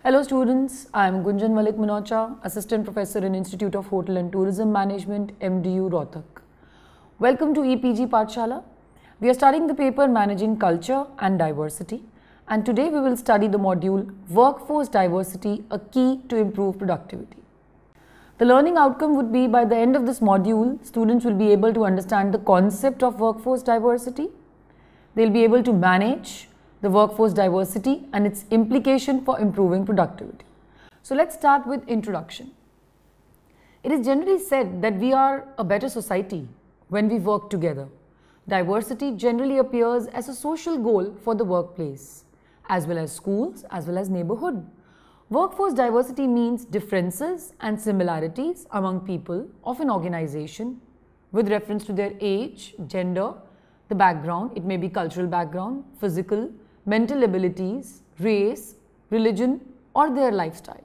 Hello students, I am Gunjan Malik Minocha, Assistant Professor in Institute of Hotel and Tourism Management, MDU, Rohtak. Welcome to EPG Pathshala. We are studying the paper Managing Culture and Diversity, and today we will study the module Workforce Diversity, a Key to Improve Productivity. The learning outcome would be by the end of this module, students will be able to understand the concept of workforce diversity. They will be able to manage the workforce diversity and its implication for improving productivity. So let's start with introduction. It is generally said that we are a better society when we work together. Diversity generally appears as a social goal for the workplace, as well as schools, as well as neighborhood. Workforce diversity means differences and similarities among people of an organization with reference to their age, gender, the background, it may be cultural background, physical, mental abilities, race, religion, or their lifestyle.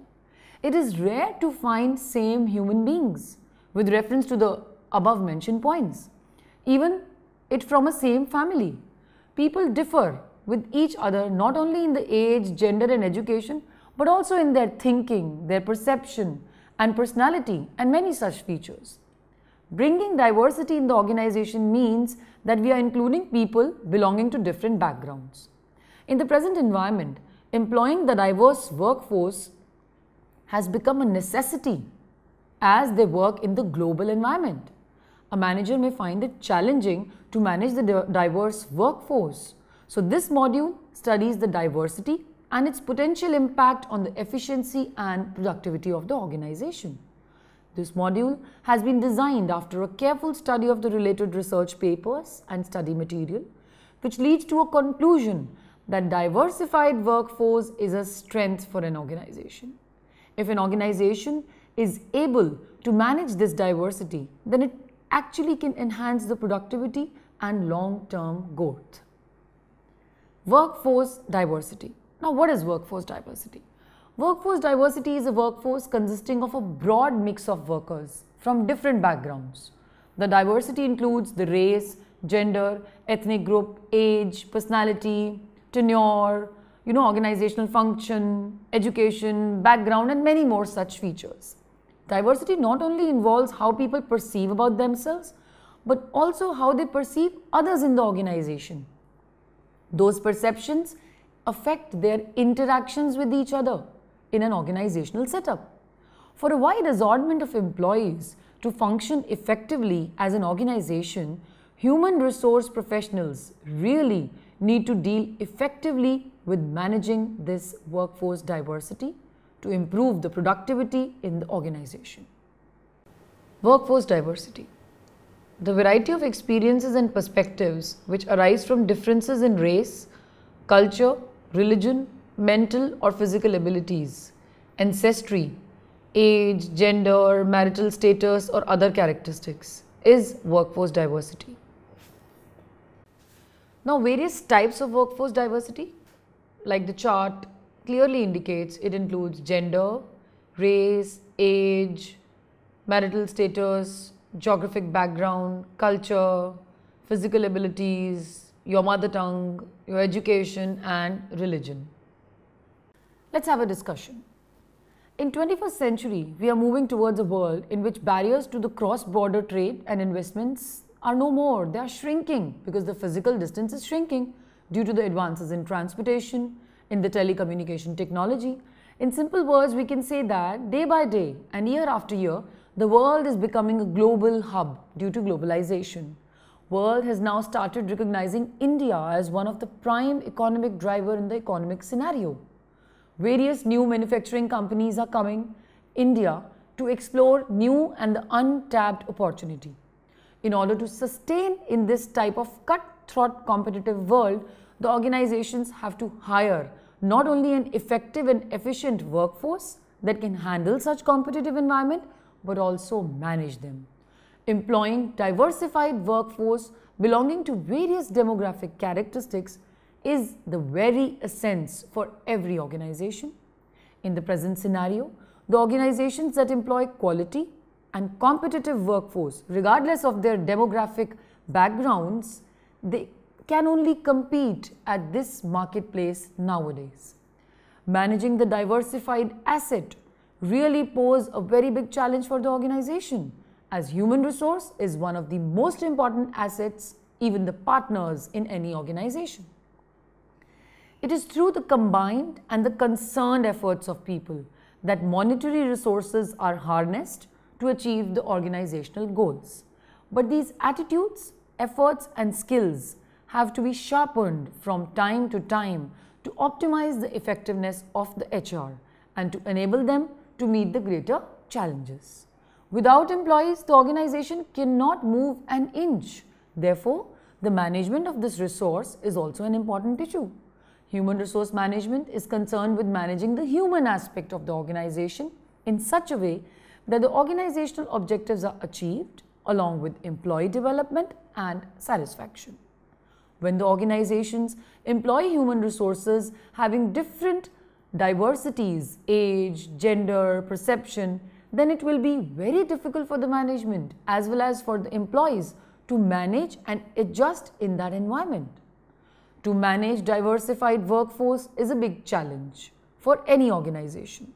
It is rare to find same human beings with reference to the above mentioned points. Even it from a same family. People differ with each other not only in the age, gender and education, but also in their thinking, their perception and personality and many such features. Bringing diversity in the organization means that we are including people belonging to different backgrounds. In the present environment, employing the diverse workforce has become a necessity as they work in the global environment. A manager may find it challenging to manage the diverse workforce. So this module studies the diversity and its potential impact on the efficiency and productivity of the organization. This module has been designed after a careful study of the related research papers and study material, which leads to a conclusion that diversified workforce is a strength for an organization. If an organization is able to manage this diversity, then it actually can enhance the productivity and long-term growth. Workforce diversity. Now, what is workforce diversity? Workforce diversity is a workforce consisting of a broad mix of workers from different backgrounds. The diversity includes the race, gender, ethnic group, age, personality, tenure, organizational function, education, background and many more such features. Diversity not only involves how people perceive about themselves, but also how they perceive others in the organization. Those perceptions affect their interactions with each other in an organizational setup. For a wide assortment of employees to function effectively as an organization, human resource professionals really need to deal effectively with managing this workforce diversity to improve the productivity in the organization. Workforce diversity. The variety of experiences and perspectives which arise from differences in race, culture, religion, mental or physical abilities, ancestry, age, gender, marital status or other characteristics is workforce diversity. Now, various types of workforce diversity, like the chart clearly indicates, it includes gender, race, age, marital status, geographic background, culture, physical abilities, your mother tongue, your education and religion. Let's have a discussion. In 21st century, we are moving towards a world in which barriers to the cross-border trade and investments are no more. They are shrinking because the physical distance is shrinking due to the advances in transportation, in the telecommunication technology. In simple words, we can say that day by day and year after year, the world is becoming a global hub due to globalization. World has now started recognizing India as one of the prime economic driver in the economic scenario. Various new manufacturing companies are coming India to explore new and the untapped opportunity. In order to sustain in this type of cutthroat competitive world, the organizations have to hire not only an effective and efficient workforce that can handle such competitive environment, but also manage them. Employing diversified workforce belonging to various demographic characteristics is the very essence for every organization. In the present scenario, the organizations that employ quality and competitive workforce, regardless of their demographic backgrounds, they can only compete at this marketplace nowadays. managing the diversified asset really pose a very big challenge for the organization, as human resource is one of the most important assets, even the partners in any organization. It is through the combined and the concerned efforts of people that monetary resources are harnessed to achieve the organizational goals. But these attitudes, efforts and skills have to be sharpened from time to time to optimize the effectiveness of the HR and to enable them to meet the greater challenges. Without employees, the organization cannot move an inch. Therefore, the management of this resource is also an important issue. Human resource management is concerned with managing the human aspect of the organization in such a way that the organizational objectives are achieved along with employee development and satisfaction. When the organizations employ human resources having different diversities, age, gender, perception, then it will be very difficult for the management as well as for the employees to manage and adjust in that environment. To manage diversified workforce is a big challenge for any organization.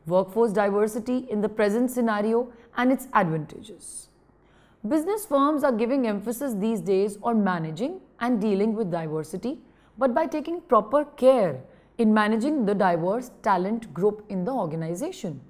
Workforce diversity in the present scenario and its advantages. Business firms are giving emphasis these days on managing and dealing with diversity, but by taking proper care in managing the diverse talent group in the organization.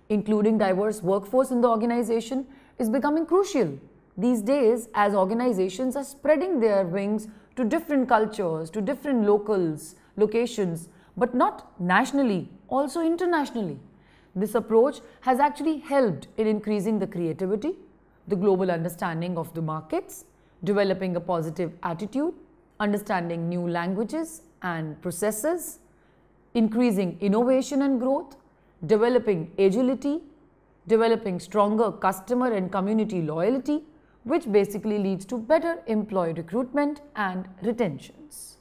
Including diverse workforce in the organization is becoming crucial these days as organizations are spreading their wings to different cultures, to different locations, but not nationally, also internationally. This approach has actually helped in increasing the creativity, the global understanding of the markets, developing a positive attitude, understanding new languages and processes, increasing innovation and growth, developing agility, developing stronger customer and community loyalty, which basically leads to better employee recruitment and retentions.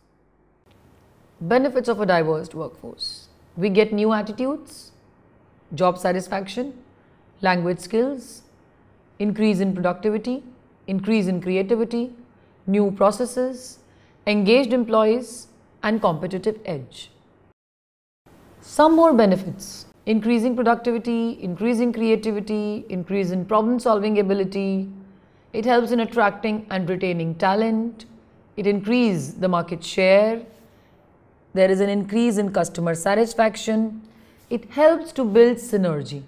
Benefits of a diverse workforce. We get new attitudes, job satisfaction, language skills, increase in productivity, increase in creativity, new processes, engaged employees, and competitive edge. Some more benefits: increasing productivity, increasing creativity, increase in problem-solving ability. It helps in attracting and retaining talent. It increases the market share. There is an increase in customer satisfaction. It helps to build synergy.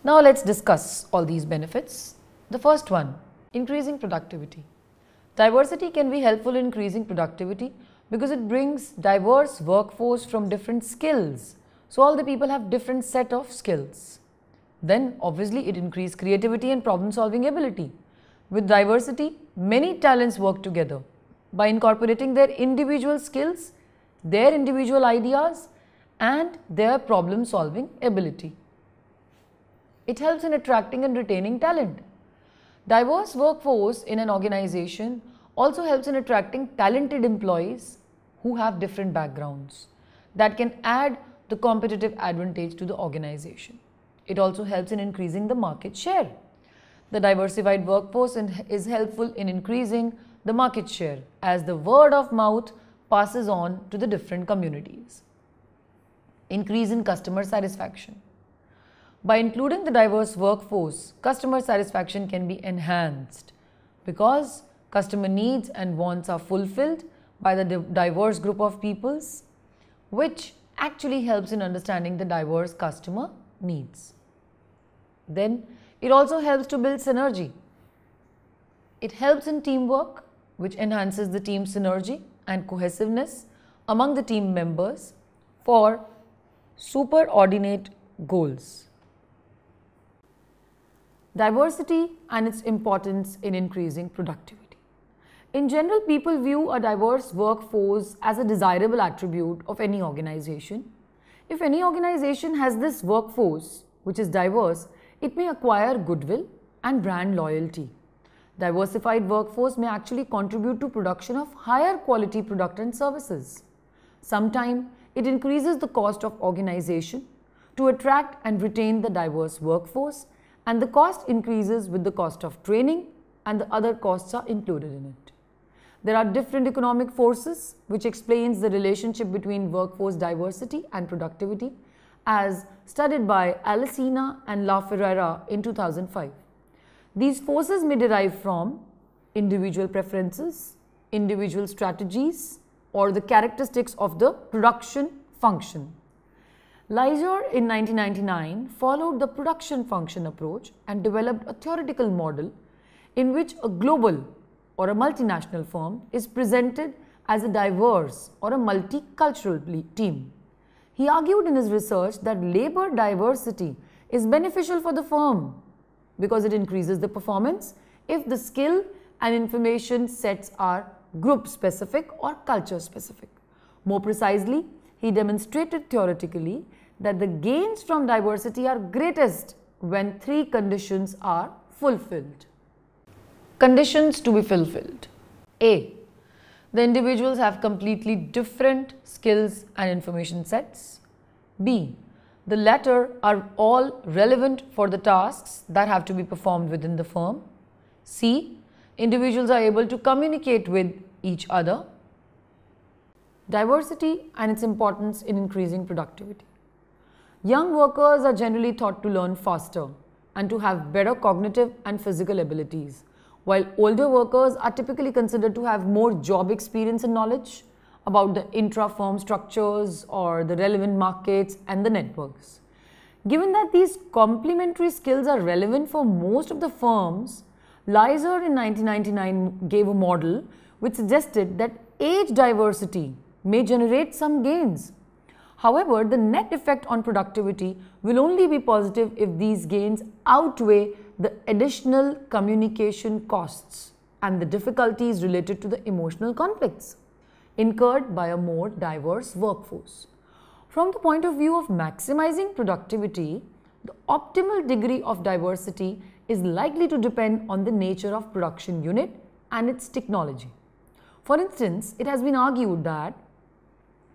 Now let's discuss all these benefits. The first one, increasing productivity. Diversity can be helpful in increasing productivity because it brings diverse workforce from different skills. So all the people have different set of skills. Then obviously it increases creativity and problem solving ability. With diversity, many talents work together by incorporating their individual skills, their individual ideas and their problem solving ability. It helps in attracting and retaining talent. Diverse workforce in an organization also helps in attracting talented employees who have different backgrounds that can add the competitive advantage to the organization. It also helps in increasing the market share. The diversified workforce is helpful in increasing the market share as the word of mouth passes on to the different communities. Increase in customer satisfaction. By including the diverse workforce, customer satisfaction can be enhanced because customer needs and wants are fulfilled by the diverse group of peoples, which actually helps in understanding the diverse customer needs. Then it also helps to build synergy. It helps in teamwork, which enhances the team synergy and cohesiveness among the team members for superordinate goals. Diversity and its importance in increasing productivity. In general, people view a diverse workforce as a desirable attribute of any organization. If any organization has this workforce, which is diverse, it may acquire goodwill and brand loyalty. Diversified workforce may actually contribute to production of higher quality product and services. Sometimes it increases the cost of organization to attract and retain the diverse workforce, and the cost increases with the cost of training and the other costs are included in it. There are different economic forces which explains the relationship between workforce diversity and productivity as studied by Alesina and La Ferrara in 2005. These forces may derive from individual preferences, individual strategies, or the characteristics of the production function. Leiser in 1999 followed the production function approach and developed a theoretical model in which a global or a multinational firm is presented as a diverse or a multicultural team. He argued in his research that labor diversity is beneficial for the firm because it increases the performance if the skill and information sets are group specific or culture specific. More precisely, he demonstrated theoretically that the gains from diversity are greatest when three conditions are fulfilled. Conditions to be fulfilled. A. The individuals have completely different skills and information sets. B. The latter are all relevant for the tasks that have to be performed within the firm. C. Individuals are able to communicate with each other. Diversity and its importance in increasing productivity. Young workers are generally thought to learn faster and to have better cognitive and physical abilities, while older workers are typically considered to have more job experience and knowledge about the intra-firm structures or the relevant markets and the networks. Given that these complementary skills are relevant for most of the firms, Leiser in 1999 gave a model which suggested that age diversity may generate some gains. However, the net effect on productivity will only be positive if these gains outweigh the additional communication costs and the difficulties related to the emotional conflicts incurred by a more diverse workforce. From the point of view of maximizing productivity, the optimal degree of diversity is likely to depend on the nature of production unit and its technology. For instance, it has been argued that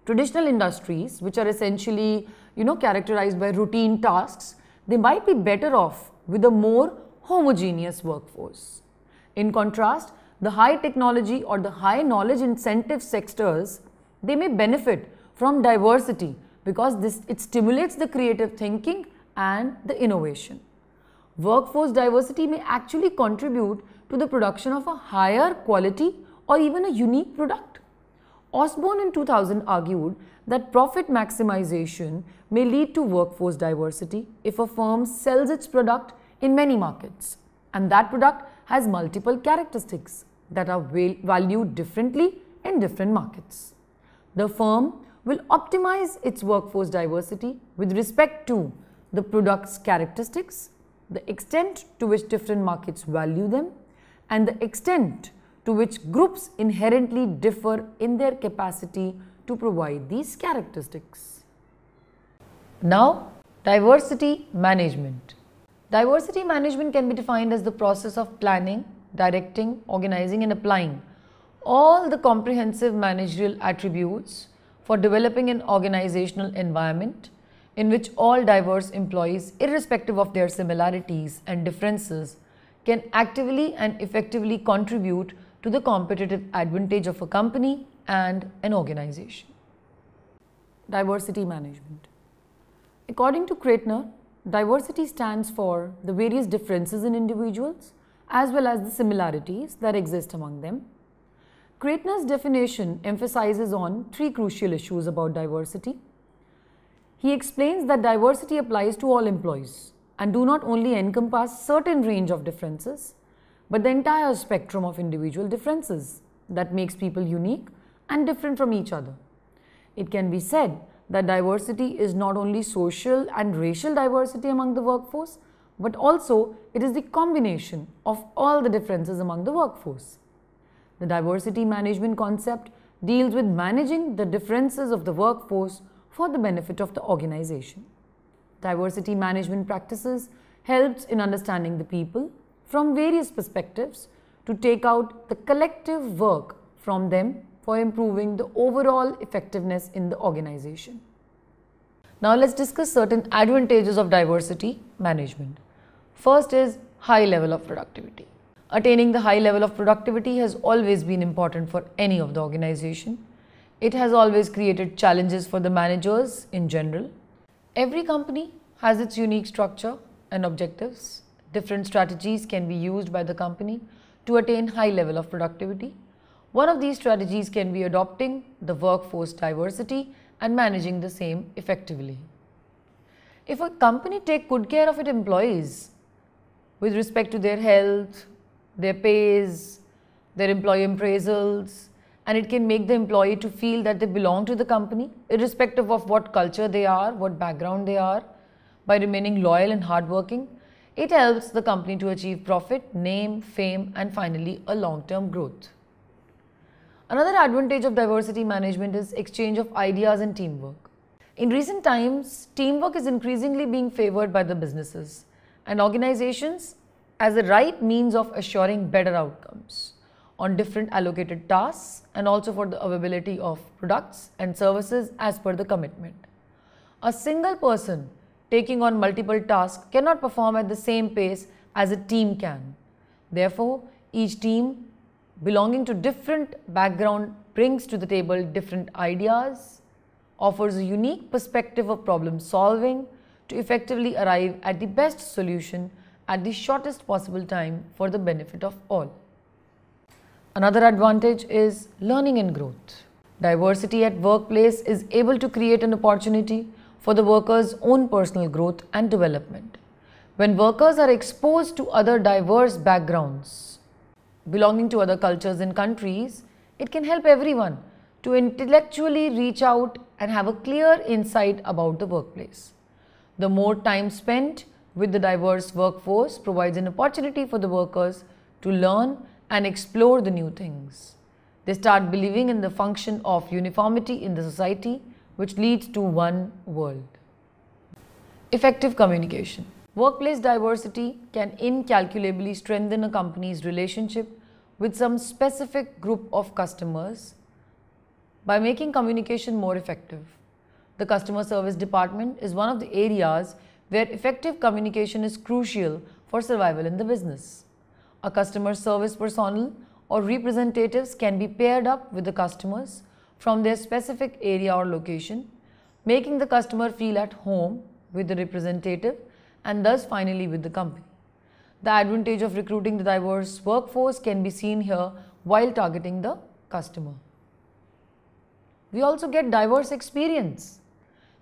traditional industries, which are essentially, characterized by routine tasks, they might be better off with a more homogeneous workforce. In contrast, the high technology or the high knowledge incentive sectors, they may benefit from diversity because it stimulates the creative thinking and the innovation. Workforce diversity may actually contribute to the production of a higher quality or even a unique product. Osborne in 2000 argued that profit maximization may lead to workforce diversity if a firm sells its product in many markets and that product has multiple characteristics that are valued differently in different markets. The firm will optimize its workforce diversity with respect to the product's characteristics, the extent to which different markets value them, and the extent to which groups inherently differ in their capacity to provide these characteristics. Now, diversity management. Diversity management can be defined as the process of planning, directing, organizing and applying all the comprehensive managerial attributes for developing an organizational environment in which all diverse employees, irrespective of their similarities and differences, can actively and effectively contribute to the competitive advantage of a company and an organization. Diversity management. According to Kreitner, diversity stands for the various differences in individuals as well as the similarities that exist among them. Kreitner's definition emphasizes on three crucial issues about diversity. He explains that diversity applies to all employees and do not only encompass certain range of differences, but the entire spectrum of individual differences that makes people unique and different from each other. It can be said that diversity is not only social and racial diversity among the workforce, but also it is the combination of all the differences among the workforce. The diversity management concept deals with managing the differences of the workforce for the benefit of the organization. Diversity management practices helps in understanding the people from various perspectives to take out the collective work from them for improving the overall effectiveness in the organization. Now let's discuss certain advantages of diversity management. First is high level of productivity. Attaining the high level of productivity has always been important for any of the organization. It has always created challenges for the managers in general. Every company has its unique structure and objectives. Different strategies can be used by the company to attain high level of productivity. One of these strategies can be adopting the workforce diversity and managing the same effectively. If a company takes good care of its employees with respect to their health, their pays, their employee appraisals, and it can make the employee to feel that they belong to the company, irrespective of what culture they are, what background they are, by remaining loyal and hardworking, it helps the company to achieve profit, name, fame, and finally a long-term growth. Another advantage of diversity management is exchange of ideas and teamwork. In recent times, teamwork is increasingly being favored by the businesses and organizations as the right means of assuring better outcomes on different allocated tasks and also for the availability of products and services as per the commitment. A single person taking on multiple tasks cannot perform at the same pace as a team can. Therefore, each team belonging to different background brings to the table different ideas, offers a unique perspective of problem solving to effectively arrive at the best solution at the shortest possible time for the benefit of all. Another advantage is learning and growth. Diversity at workplace is able to create an opportunity for the workers' own personal growth and development. When workers are exposed to other diverse backgrounds, belonging to other cultures and countries, it can help everyone to intellectually reach out and have a clear insight about the workplace. The more time spent with the diverse workforce provides an opportunity for the workers to learn and explore the new things. They start believing in the function of uniformity in the society, which leads to one world. Effective communication. Workplace diversity can incalculably strengthen a company's relationship with some specific group of customers by making communication more effective. The customer service department is one of the areas where effective communication is crucial for survival in the business. A customer service personnel or representatives can be paired up with the customers from their specific area or location, making the customer feel at home with the representative and thus finally with the company. The advantage of recruiting the diverse workforce can be seen here while targeting the customer. We also get diverse experience.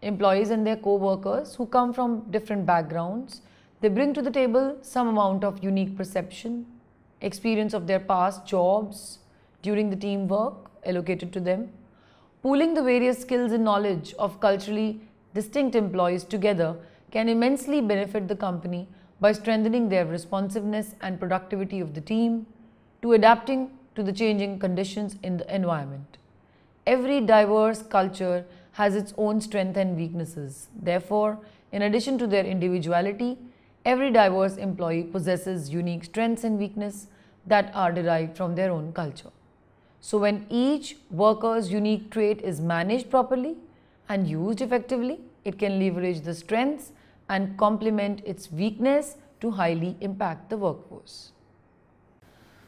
Employees and their co-workers who come from different backgrounds, they bring to the table some amount of unique perception, experience of their past jobs during the teamwork allocated to them. Pooling the various skills and knowledge of culturally distinct employees together can immensely benefit the company by strengthening their responsiveness and productivity of the team to adapting to the changing conditions in the environment. Every diverse culture has its own strengths and weaknesses. Therefore, in addition to their individuality, every diverse employee possesses unique strengths and weaknesses that are derived from their own culture. So when each worker's unique trait is managed properly and used effectively, it can leverage the strengths and complement its weakness to highly impact the workforce.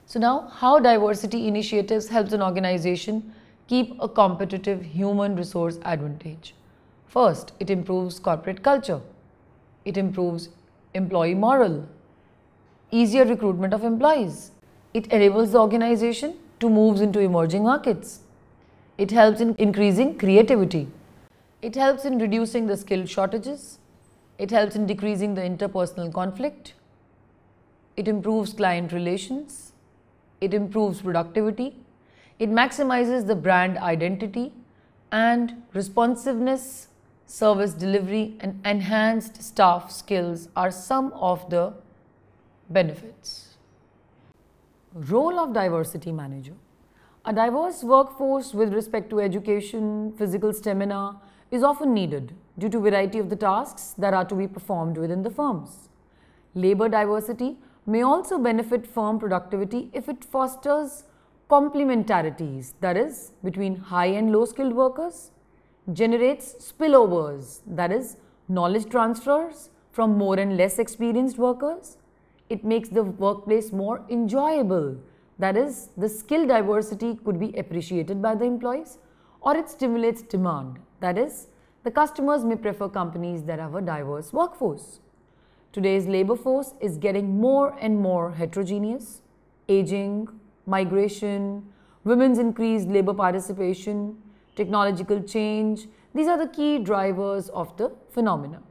So now, how diversity initiatives helps an organization keep a competitive human resource advantage? First, it improves corporate culture. It improves employee morale, easier recruitment of employees. It enables the organization to move into emerging markets. It helps in increasing creativity. It helps in reducing the skill shortages. It helps in decreasing the interpersonal conflict. It improves client relations. It improves productivity. It maximizes the brand identity and responsiveness, service delivery, and enhanced staff skills are some of the benefits. Role of diversity manager. A diverse workforce with respect to education, physical stamina is often needed due to variety of the tasks that are to be performed within the firms. Labor diversity may also benefit firm productivity if it fosters complementarities, that is, between high and low skilled workers, generates spillovers, that is, knowledge transfers from more and less experienced workers, It makes the workplace more enjoyable. That is, the skill diversity could be appreciated by the employees, or it stimulates demand. That is, the customers may prefer companies that have a diverse workforce. Today's labor force is getting more and more heterogeneous. Aging, migration, women's increased labor participation, technological change, these are the key drivers of the phenomena.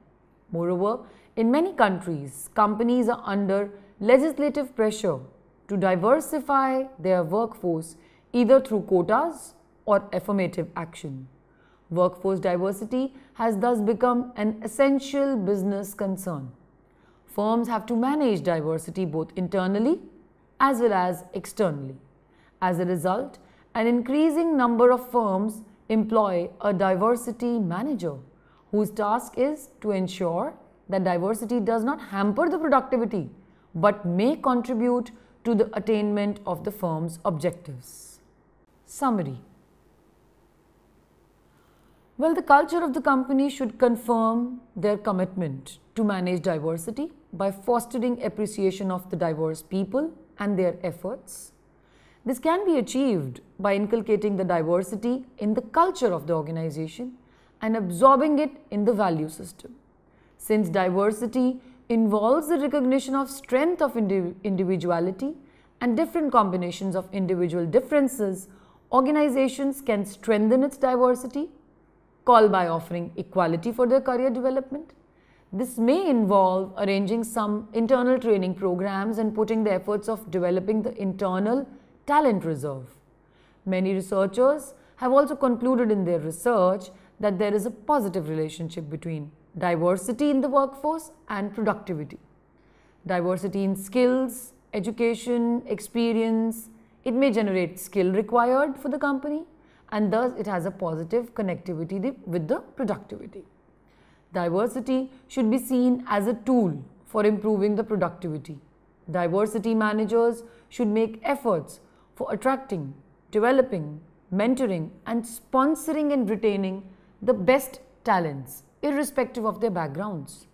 Moreover, in many countries, companies are under legislative pressure to diversify their workforce either through quotas or affirmative action. Workforce diversity has thus become an essential business concern. Firms have to manage diversity both internally as well as externally. As a result, an increasing number of firms employ a diversity manager whose task is to ensure that diversity does not hamper the productivity but may contribute to the attainment of the firm's objectives. Summary. Well, the culture of the company should confirm their commitment to manage diversity by fostering appreciation of the diverse people and their efforts. This can be achieved by inculcating the diversity in the culture of the organization and absorbing it in the value system. Since diversity involves the recognition of strength of individuality and different combinations of individual differences, organizations can strengthen its diversity, call by offering equality for their career development. This may involve arranging some internal training programs and putting the efforts of developing the internal talent reserve. Many researchers have also concluded in their research that there is a positive relationship between diversity in the workforce and productivity. Diversity in skills, education, experience, it may generate skill required for the company, and thus it has a positive connectivity with the productivity. Diversity should be seen as a tool for improving the productivity. Diversity managers should make efforts for attracting, developing, mentoring, and sponsoring and retaining the best talents, irrespective of their backgrounds.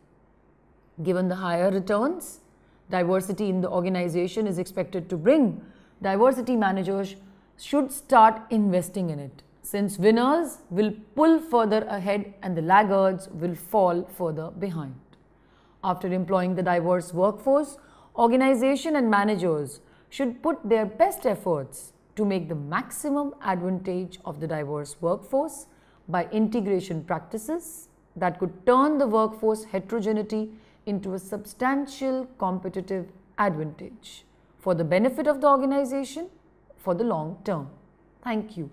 Given the higher returns diversity in the organization is expected to bring, diversity managers should start investing in it, since winners will pull further ahead and the laggards will fall further behind. After employing the diverse workforce, organization and managers should put their best efforts to make the maximum advantage of the diverse workforce by integration practices that could turn the workforce heterogeneity into a substantial competitive advantage for the benefit of the organization for the long term. Thank you.